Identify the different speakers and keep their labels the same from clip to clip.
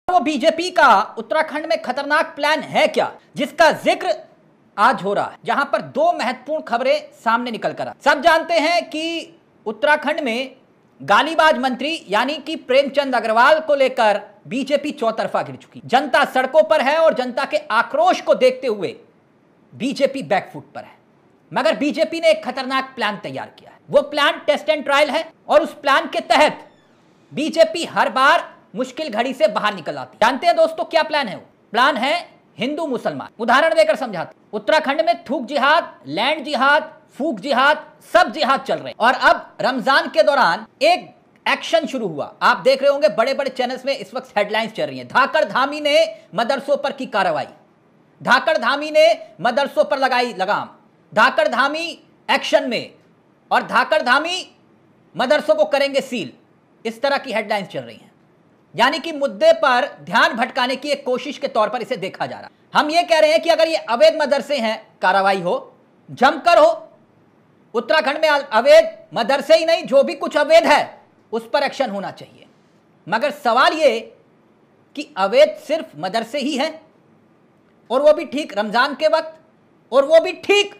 Speaker 1: वो बीजेपी का उत्तराखंड में खतरनाक प्लान है क्या, जिसका जिक्र आज हो रहा है, जहां पर दो महत्वपूर्ण खबरें सामने निकल कर आ। सब जानते हैं कि उत्तराखंड में गालीबाज मंत्री यानी कि प्रेमचंद अग्रवाल को लेकर बीजेपी चौतरफा गिर चुकी। जनता सड़कों पर है और जनता के आक्रोश को देखते हुए बीजेपी बैकफुट पर है। मगर बीजेपी ने एक खतरनाक प्लान तैयार किया है। वो प्लान टेस्ट एंड ट्रायल है और उस प्लान के तहत बीजेपी हर बार मुश्किल घड़ी से बाहर निकल आती है। जानते हैं दोस्तों क्या प्लान है? वो प्लान है हिंदू मुसलमान। उदाहरण देकर समझाते। उत्तराखंड में थूक जिहाद, लैंड जिहाद, फूक जिहाद, सब जिहाद चल रहे हैं। और अब रमजान के दौरान एक एक्शन शुरू हुआ। आप देख रहे होंगे बड़े बड़े चैनल्स में इस वक्त हेडलाइंस चल रही हैं। धाकड़ धामी ने मदरसों पर की कार्रवाई, धाकड़ धामी ने मदरसों पर लगाई लगाम, धाकड़ धामी एक्शन में और धाकड़ धामी मदरसों को करेंगे सील। इस तरह की हेडलाइंस चल रही हैं। यानी कि मुद्दे पर ध्यान भटकाने की एक कोशिश के तौर पर इसे देखा जा रहा है। हम ये कह रहे हैं कि अगर ये अवैध मदरसे हैं, कार्रवाई हो, जमकर हो। उत्तराखंड में अवैध मदरसे ही नहीं, जो भी कुछ अवैध है उस पर एक्शन होना चाहिए। मगर सवाल ये कि अवैध सिर्फ मदरसे ही है, और वो भी ठीक रमजान के वक्त, और वो भी ठीक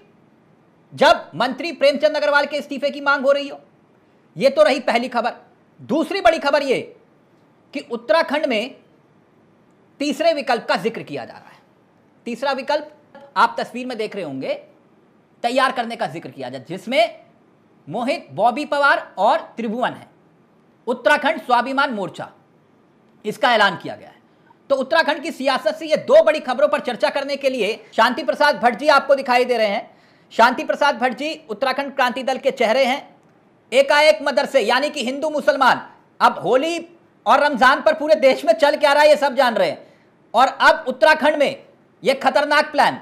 Speaker 1: जब मंत्री प्रेमचंद अग्रवाल के इस्तीफे की मांग हो रही हो। ये तो रही पहली खबर। दूसरी बड़ी खबर ये कि उत्तराखंड में तीसरे विकल्प का जिक्र किया जा रहा है। तीसरा विकल्प आप तस्वीर में देख रहे होंगे, तैयार करने का जिक्र किया जाए, जिसमें मोहित, बॉबी पवार और त्रिभुवन है। उत्तराखंड स्वाभिमान मोर्चा, इसका ऐलान किया गया है। तो उत्तराखंड की सियासत से ये दो बड़ी खबरों पर चर्चा करने के लिए शांति प्रसाद भट्ट जी आपको दिखाई दे रहे हैं। शांति प्रसाद भट्ट जी उत्तराखंड क्रांति दल के चेहरे हैं। एकाएक मदरसे यानी कि हिंदू मुसलमान, अब होली और रमजान पर पूरे देश में चल क्या रहा है ये सब जान रहे हैं, और अब उत्तराखंड में ये खतरनाक प्लान,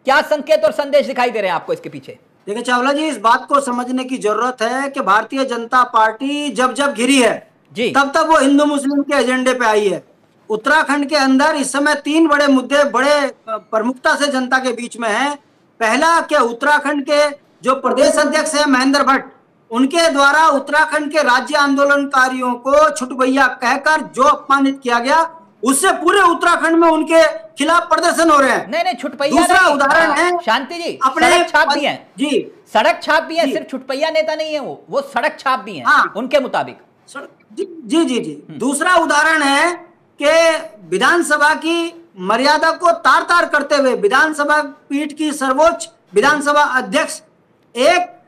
Speaker 1: क्या संकेत और संदेश दिखाई दे रहे हैं आपको इसके पीछे?
Speaker 2: देखिए चावला जी, इस बात को समझने की जरूरत है कि भारतीय जनता पार्टी जब जब घिरी है जी, तब तब वो हिंदू मुस्लिम के एजेंडे पे आई है। उत्तराखंड के अंदर इस समय तीन बड़े मुद्दे बड़े प्रमुखता से जनता के बीच में हैं। पहला कि उत्तराखंड के जो प्रदेश अध्यक्ष है महेंद्र भट्ट, उनके द्वारा उत्तराखंड के राज्य आंदोलनकारियों को छुटभैया कहकर जो अपमानित किया गया, उससे पूरे उत्तराखंड में उनके खिलाफ प्रदर्शन हो रहे हैं।
Speaker 1: नहीं छुटपैया
Speaker 2: दूसरा उदाहरण है
Speaker 1: शांति जी,
Speaker 2: अपने
Speaker 1: सड़क छाप भी हैं
Speaker 2: जी,
Speaker 1: सड़क छाप भी है, सिर्फ छुटपैया नेता नहीं है वो सड़क छाप भी है। हाँ, उनके मुताबिक
Speaker 2: जी जी जी जी। दूसरा उदाहरण है कि विधानसभा की मर्यादा को तार तार करते हुए विधानसभा पीठ की सर्वोच्च विधानसभा अध्यक्ष एक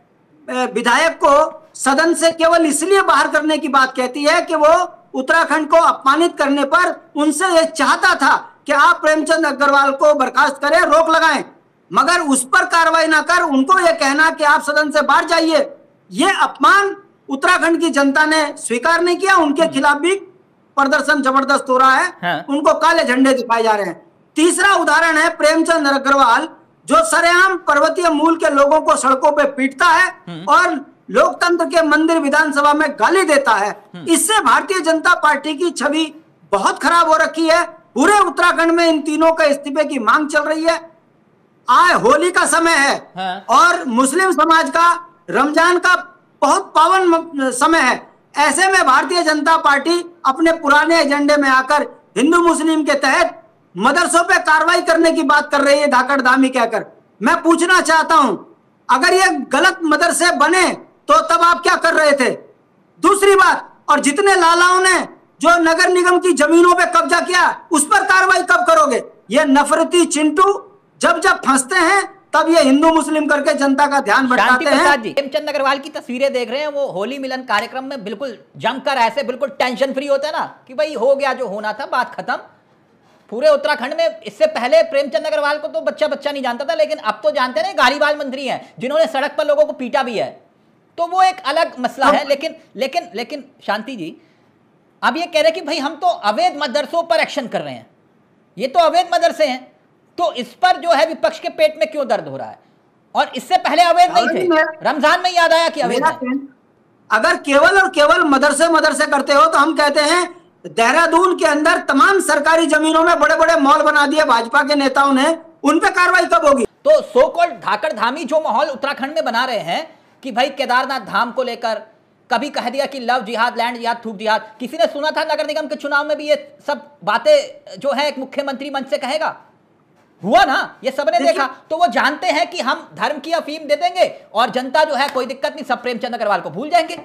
Speaker 2: विधायक को सदन से केवल इसलिए बाहर करने की बात कहती है कि वो उत्तराखंड को अपमानित करने पर उनसे ये चाहता था कि आप प्रेमचंद अग्रवाल को बर्खास्त करें, रोक लगाएं, मगर उस पर कार्रवाई ना कर उनको ये कहना कि आप सदन से बाहर जाइए। ये अपमान उत्तराखंड की जनता ने स्वीकार नहीं किया। उनके खिलाफ भी प्रदर्शन जबरदस्त हो रहा है। हाँ। उनको काले झंडे दिखाए जा रहे हैं। तीसरा उदाहरण है प्रेमचंद अग्रवाल, जो सरेआम पर्वतीय मूल के लोगों को सड़कों पे पीटता है और लोकतंत्र के मंदिर विधानसभा में गाली देता है। इससे भारतीय जनता पार्टी की छवि बहुत खराब हो रखी है। पूरे उत्तराखंड में इन तीनों का इस्तीफे की मांग चल रही है। होली का समय है। हाँ। और मुस्लिम समाज का रमजान का बहुत पावन समय है। ऐसे में भारतीय जनता पार्टी अपने पुराने एजेंडे में आकर हिंदू मुस्लिम के तहत मदरसों पे कार्रवाई करने की बात कर रही है, धाकड़ धामी कहकर। मैं पूछना चाहता हूं, अगर ये गलत मदरसे बने तो तब आप क्या कर रहे थे? दूसरी बात, और जितने लालाओं ने जो नगर निगम की जमीनों पे कब्जा किया, उस पर कार्रवाई कब करोगे? ये नफरती चिंटू जब जब फंसते हैं तब ये हिंदू मुस्लिम करके जनता का ध्यान भटकाते हैं।
Speaker 1: प्रेमचंद अग्रवाल की तस्वीरें देख रहे हैं, वो होली मिलन कार्यक्रम में बिल्कुल जमकर ऐसे बिल्कुल टेंशन फ्री होता है ना कि भाई हो गया जो होना था, बात खत्म। पूरे उत्तराखंड में इससे पहले प्रेमचंद अग्रवाल को तो बच्चा बच्चा नहीं जानता था, लेकिन अब तो जानते हैं। गालीबाज मंत्री हैं जिन्होंने सड़क पर लोगों को पीटा भी है, तो वो एक अलग मसला है। लेकिन शांति जी, अब ये कह रहे हैं कि भाई हम तो अवैध मदरसों पर एक्शन कर रहे हैं, ये तो अवैध मदरसे हैं, तो इस पर जो है विपक्ष के पेट में क्यों दर्द हो रहा है? और इससे पहले अवैध नहीं थे, रमजान में याद आया कि अवैध है।
Speaker 2: अगर केवल और केवल मदरसे करते हो तो हम कहते हैं देहरादून के अंदर तमाम सरकारी जमीनों में बड़े बड़े मॉल बना दिए भाजपा के नेताओं ने, उन पे कार्रवाई कब होगी?
Speaker 1: तो सो कॉल्ड धाकड़ धामी जो माहौल उत्तराखंड में बना रहे हैं कि भाई केदारनाथ धाम को लेकर कभी कह दिया कि लव जिहाद, लैंड जिहाद, थूक जिहाद। किसी ने सुना था नगर निगम के चुनाव में भी ये सब बातें जो है एक मुख्यमंत्री मंच से कहेगा? हुआ ना, ये सबने देखा। तो वो जानते हैं कि हम धर्म की अफीम दे देंगे और जनता जो है कोई दिक्कत नहीं, सब प्रेमचंद अग्रवाल को भूल जाएंगे।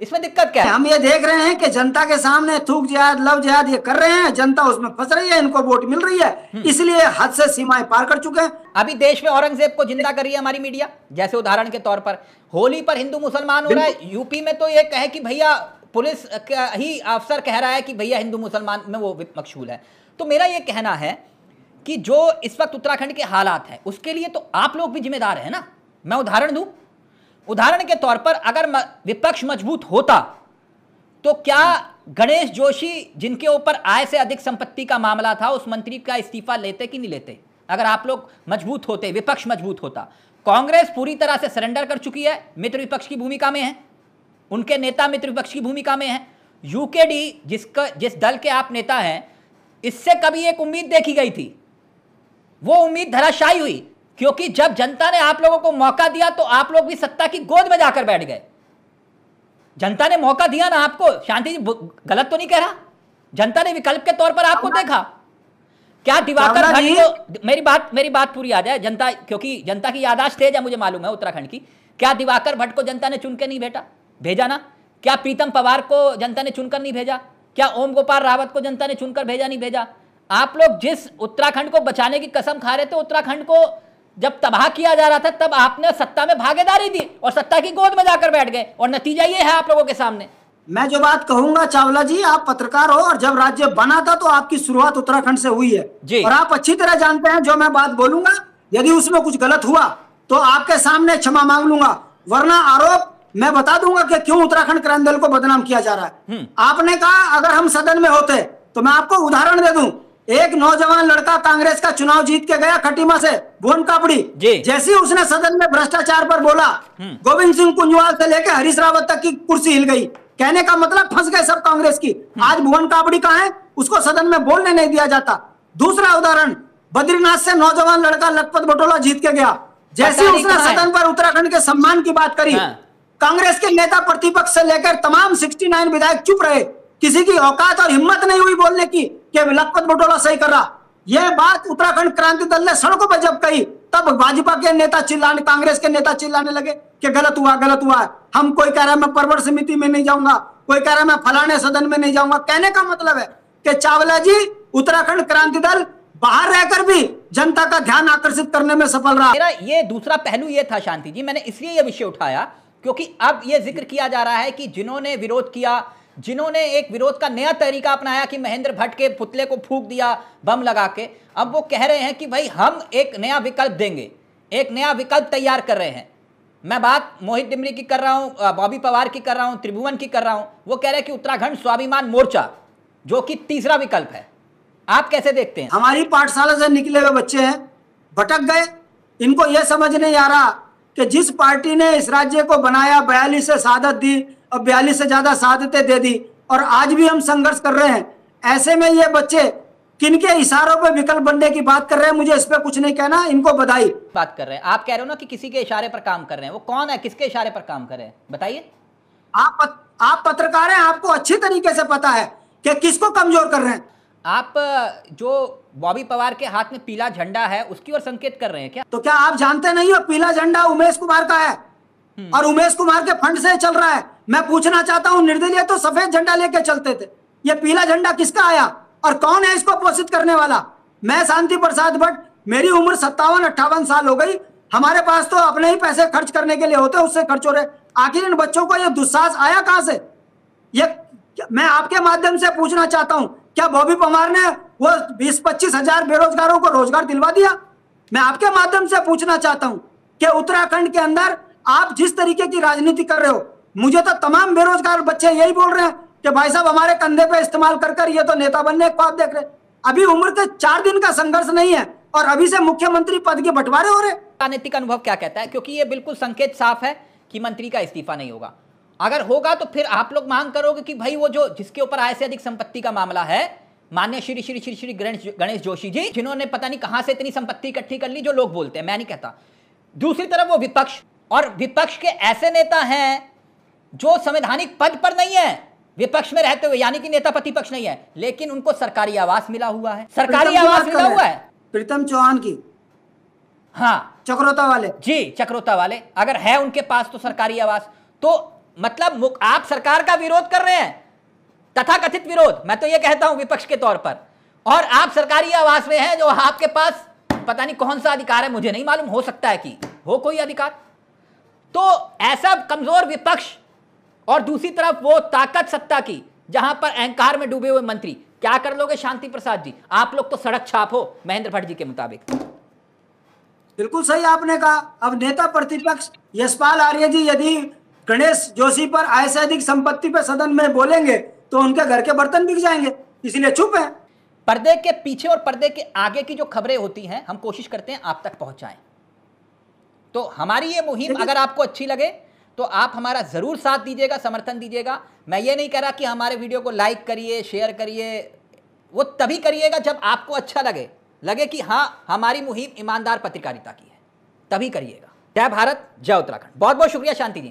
Speaker 1: इसमें दिक्कत क्या है?
Speaker 2: हम ये देख रहे हैं कि जनता के सामने थूक जिहाद, लव जिहाद ये कर रहे हैं, जनता उसमें फंस रही है, इनको वोट मिल रही है, इसलिए हद से सीमाएं पार कर चुके हैं।
Speaker 1: अभी देश में औरंगजेब को जिंदा कर रही है हमारी मीडिया। जैसे उदाहरण के तौर पर होली पर हिंदू मुसलमान हो रहा है, यूपी में तो ये कहे कि भैया पुलिस ही अफसर कह रहा है कि भैया हिंदू मुसलमान में वो मकशूल है। तो मेरा ये कहना है कि जो इस वक्त उत्तराखंड के हालात हैं उसके लिए तो आप लोग भी जिम्मेदार हैं ना। मैं उदाहरण दूं, उदाहरण के तौर पर अगर विपक्ष मजबूत होता तो क्या गणेश जोशी जिनके ऊपर आय से अधिक संपत्ति का मामला था, उस मंत्री का इस्तीफा लेते कि नहीं लेते? अगर आप लोग मजबूत होते, विपक्ष मजबूत होता। कांग्रेस पूरी तरह से सरेंडर कर चुकी है, मित्र विपक्ष की भूमिका में है, उनके नेता मित्र विपक्ष की भूमिका में है। यूकेडी जिस दल के आप नेता हैं, इससे कभी एक उम्मीद देखी गई थी, वो उम्मीद धराशायी हुई, क्योंकि जब जनता ने आप लोगों को मौका दिया तो आप लोग भी सत्ता की गोद में जाकर बैठ गए। जनता ने मौका दिया ना आपको। शांति जी गलत तो नहीं कह रहा? जनता ने विकल्प के तौर पर आपको देखा। क्या दिवाकर भट्ट को, मेरी बात पूरी आ जाए, जनता, क्योंकि जनता की याददाश्त तेज है, मुझे मालूम है उत्तराखंड की। क्या दिवाकर भट्ट को जनता ने चुन के नहीं भेजा ना? क्या प्रीतम पवार को जनता ने चुनकर नहीं भेजा? क्या ओम गोपाल रावत को जनता ने चुनकर भेजा नहीं भेजा? आप लोग जिस उत्तराखंड को बचाने की कसम खा रहे थे, उत्तराखंड को जब तबाह किया जा रहा था, तब आपने सत्ता में भागीदारी दी और सत्ता की गोद में जाकर बैठ गए, और नतीजा ये है आप लोगों के सामने।
Speaker 2: मैं जो बात कहूंगा चावला जी, आप पत्रकार हो और जब राज्य बना था तो आपकी शुरुआत उत्तराखंड से हुई है
Speaker 1: जी।
Speaker 2: और आप अच्छी तरह जानते हैं जो मैं बात बोलूंगा, यदि उसमें कुछ गलत हुआ तो आपके सामने क्षमा मांग लूंगा, वरना आरोप मैं बता दूंगा कि क्यों उत्तराखंड क्रांति दल को बदनाम किया जा रहा है। आपने कहा अगर हम सदन में होते, तो मैं आपको उदाहरण दे दूं। एक नौजवान लड़का कांग्रेस का चुनाव जीत के गया खटीमा से, भुवन कापड़ी, जैसे ही उसने सदन में भ्रष्टाचार पर बोला, गोविंद सिंह कुंजवाल से लेकर हरीश रावत तक की कुर्सी हिल गई। कहने का मतलब फंस गए सब कांग्रेस की। आज भुवन कापड़ी कहां है? उसको सदन में बोलने नहीं दिया जाता। दूसरा उदाहरण, बद्रीनाथ से नौजवान लड़का लखपत बटोला जीत के गया, जैसे ही उसने सदन पर उत्तराखंड के सम्मान की बात करी, कांग्रेस के नेता प्रतिपक्ष से लेकर तमाम 69 विधायक चुप रहे। किसी की औकात और हिम्मत नहीं हुई बोलने की कि लखपत बटोला सही कर रहा। यह बात उत्तराखंड क्रांति दल ने सड़कों पर जब कही, तब भाजपा के नेता चिल्लाने, कांग्रेस के नेता चिल्लाने लगे कि गलत हुआ, गलत हुआ है। हम, कोई कह रहा है मैं परवर समिति में नहीं जाऊंगा, कोई कह रहा है मैं फलाने सदन में नहीं जाऊंगा। कहने का मतलब है कि चावला जी, उत्तराखंड क्रांति दल बाहर रहकर भी जनता का ध्यान आकर्षित करने में सफल रहा।
Speaker 1: मेरा ये दूसरा पहलू ये था शांति जी, मैंने इसलिए ये विषय उठाया क्योंकि अब ये जिक्र किया जा रहा है कि जिन्होंने विरोध किया, जिन्होंने एक विरोध का नया तरीका अपनाया कि महेंद्र भट्ट के पुतले को फूंक दिया बम लगा के, अब वो कह रहे हैं कि भाई हम एक नया विकल्प देंगे, एक नया विकल्प तैयार कर रहे हैं। मैं बात मोहित डिमरी की कर रहा हूं, बॉबी पवार की कर रहा हूं, त्रिभुवन की कर रहा हूं। वो कह रहे हैं कि उत्तराखंड स्वाभिमान मोर्चा, जो कि तीसरा विकल्प है। आप कैसे देखते हैं?
Speaker 2: हमारी पाठशाला से निकले हुए बच्चे हैं, भटक गए। इनको यह समझ नहीं आ रहा कि जिस पार्टी ने इस राज्य को बनाया, 42 से शहादत दी और 42 से ज्यादा शहादतें दे दी, और आज भी हम संघर्ष कर रहे हैं। ऐसे में ये बच्चे किनके इशारों पे विकल्प बनने की बात कर रहे हैं, मुझे इस पे कुछ नहीं कहना, इनको बधाई।
Speaker 1: बात कर रहे हैं, आप कह रहे हो ना कि किसी के इशारे पर काम कर रहे हैं। वो कौन है, किसके इशारे पर काम कर रहे हैं, बताइए।
Speaker 2: आप पत्रकार हैं, आपको अच्छी तरीके से पता है कि किसको कमजोर कर रहे हैं।
Speaker 1: आप जो बॉबी पवार के हाथ में पीला झंडा है उसकी ओर संकेत कर रहे हैं क्या?
Speaker 2: तो क्या आप जानते नहीं हो पीला झंडा उमेश कुमार का है और उमेश कुमार के फंड से चल रहा है। मैं पूछना चाहता हूं, निर्दलीय तो सफेद झंडा लेके चलते थे, ये पीला झंडा किसका आया और कौन है इसको पोषित करने वाला? मैं शांति प्रसाद भट्ट, मेरी उम्र 57-58 साल हो गई। हमारे पास तो अपने ही पैसे खर्च करने के लिए होते, उससे खर्च हो रहे। आखिर इन बच्चों को ये दुस्साहस आया कहां से? ये मैं आपके माध्यम से पूछना चाहता हूं, क्या बॉबी पवार ने वो 20-25 हजार बेरोजगारों को रोजगार दिलवा दिया? मैं आपके माध्यम से पूछना चाहता हूं कि उत्तराखंड के अंदर आप जिस तरीके की राजनीति कर रहे हो, मुझे तो तमाम बेरोजगार बच्चे यही बोल रहे हैं कि भाई साहब हमारे कंधे पे इस्तेमाल कर कर ये तो नेता बनने एक ख्वाब देख रहे। अभी उम्र के 4 दिन का संघर्ष नहीं है और अभी से मुख्यमंत्री पद के बंटवारे हो रहे।
Speaker 1: राजनीतिक अनुभव क्या कहता है? क्योंकि ये बिल्कुल संकेत साफ है कि मंत्री का इस्तीफा नहीं होगा। अगर होगा तो फिर आप लोग मांग करोगे कि भाई वो जो जिसके ऊपर आय से अधिक संपत्ति का मामला है, मान्य श्री श्री श्री श्री गणेश जोशी जी, जिन्होंने पता नहीं कहां से इतनी संपत्ति इकट्ठी कर ली, जो लोग बोलते हैं, मैं नहीं कहता। दूसरी तरफ वो विपक्ष, और विपक्ष के ऐसे नेता हैं जो संवैधानिक पद पर नहीं है विपक्ष में रहते हुए, यानी कि नेता प्रतिपक्ष नहीं है, लेकिन उनको सरकारी आवास मिला हुआ है, सरकारी आवास मिला हुआ है।
Speaker 2: प्रीतम चौहान की,
Speaker 1: हाँ,
Speaker 2: चक्रोता वाले,
Speaker 1: जी चक्रोता वाले, अगर है उनके पास तो सरकारी आवास, तो मतलब आप सरकार का विरोध कर रहे हैं, तथाकथित विरोध, मैं तो ये कहता हूं विपक्ष के तौर पर, और आप सरकारी आवास में हैं जो आपके पास पता नहीं कौन सा अधिकार है, मुझे नहीं मालूम, हो सकता है कि हो कोई अधिकार। तो ऐसा कमजोर विपक्ष और दूसरी तरफ वो ताकत सत्ता की, जहां पर अहंकार में डूबे हुए मंत्री, क्या कर लोगे शांति प्रसाद जी? आप लोग तो सड़क छाप हो महेंद्र भट्ट जी के मुताबिक।
Speaker 2: बिल्कुल सही आपने कहा। अब नेता प्रतिपक्ष यशपाल आर्य जी यदि गणेश जोशी पर आय से अधिक संपत्ति पर सदन में बोलेंगे तो उनके घर के बर्तन बिक जाएंगे, इसीलिए चुप है।
Speaker 1: पर्दे के पीछे और पर्दे के आगे की जो खबरें होती हैं हम कोशिश करते हैं आप तक पहुंचाएं। तो हमारी ये मुहिम अगर आपको अच्छी लगे तो आप हमारा जरूर साथ दीजिएगा, समर्थन दीजिएगा। मैं ये नहीं कह रहा कि हमारे वीडियो को लाइक करिए, शेयर करिए, वो तभी करिएगा जब आपको अच्छा लगे कि हाँ हमारी मुहिम ईमानदार पत्रकारिता की है, तभी करिएगा। जय भारत, जय उत्तराखंड। बहुत बहुत शुक्रिया शांति जी।